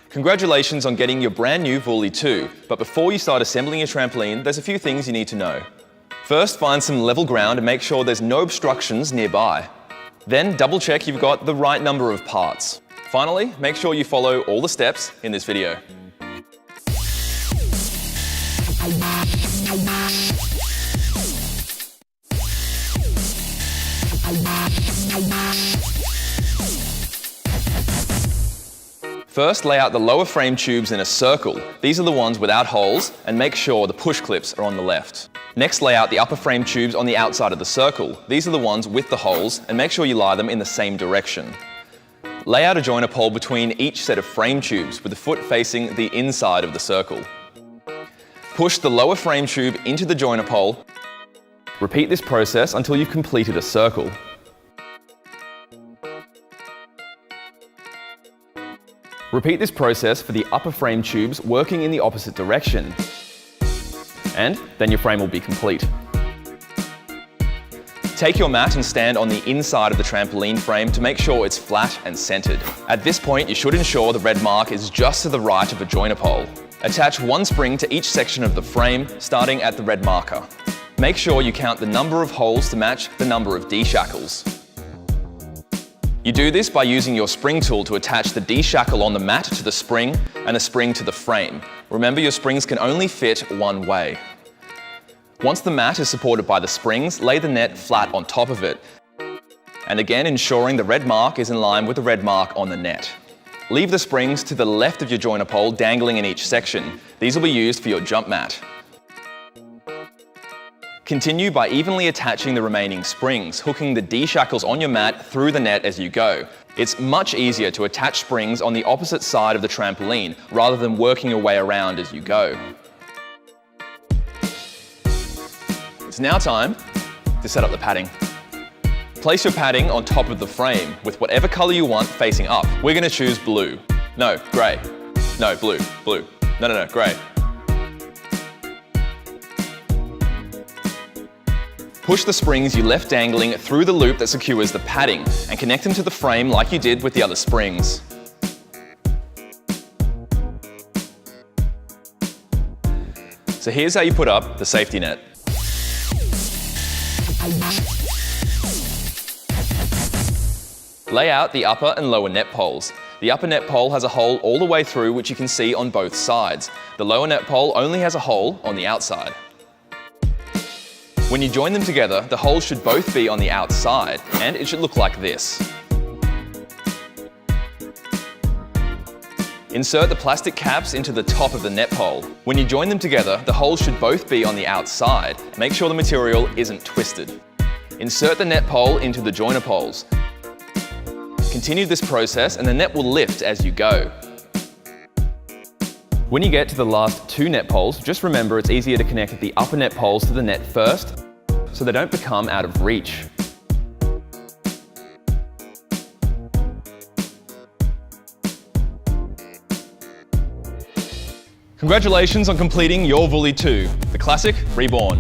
Congratulations on getting your brand new Vuly 2, but before you start assembling your trampoline, there's a few things you need to know. First, find some level ground and make sure there's no obstructions nearby. Then double check you've got the right number of parts. Finally, make sure you follow all the steps in this video. First, lay out the lower frame tubes in a circle. These are the ones without holes, and make sure the push clips are on the left. Next, lay out the upper frame tubes on the outside of the circle. These are the ones with the holes, and make sure you lie them in the same direction. Lay out a joiner pole between each set of frame tubes with the foot facing the inside of the circle. Push the lower frame tube into the joiner pole. Repeat this process until you've completed a circle. Repeat this process for the upper frame tubes working in the opposite direction. And then your frame will be complete. Take your mat and stand on the inside of the trampoline frame to make sure it's flat and centered. At this point, you should ensure the red mark is just to the right of a joiner pole. Attach one spring to each section of the frame, starting at the red marker. Make sure you count the number of holes to match the number of D-shackles. You do this by using your spring tool to attach the D-shackle on the mat to the spring and the spring to the frame. Remember, your springs can only fit one way. Once the mat is supported by the springs, lay the net flat on top of it. And again, ensuring the red mark is in line with the red mark on the net. Leave the springs to the left of your joiner pole dangling in each section. These will be used for your jump mat. Continue by evenly attaching the remaining springs, hooking the D-shackles on your mat through the net as you go. It's much easier to attach springs on the opposite side of the trampoline rather than working your way around as you go. It's now time to set up the padding. Place your padding on top of the frame with whatever color you want facing up. We're going to choose blue. No, gray. No, blue. Blue. No, gray. Push the springs you left dangling through the loop that secures the padding and connect them to the frame like you did with the other springs. So here's how you put up the safety net. Lay out the upper and lower net poles. The upper net pole has a hole all the way through, which you can see on both sides. The lower net pole only has a hole on the outside. When you join them together, the holes should both be on the outside, and it should look like this. Insert the plastic caps into the top of the net pole. When you join them together, the holes should both be on the outside. Make sure the material isn't twisted. Insert the net pole into the joiner poles. Continue this process and the net will lift as you go. When you get to the last two net poles, just remember it's easier to connect the upper net poles to the net first, so they don't become out of reach. Congratulations on completing your Vuly 2, the classic reborn.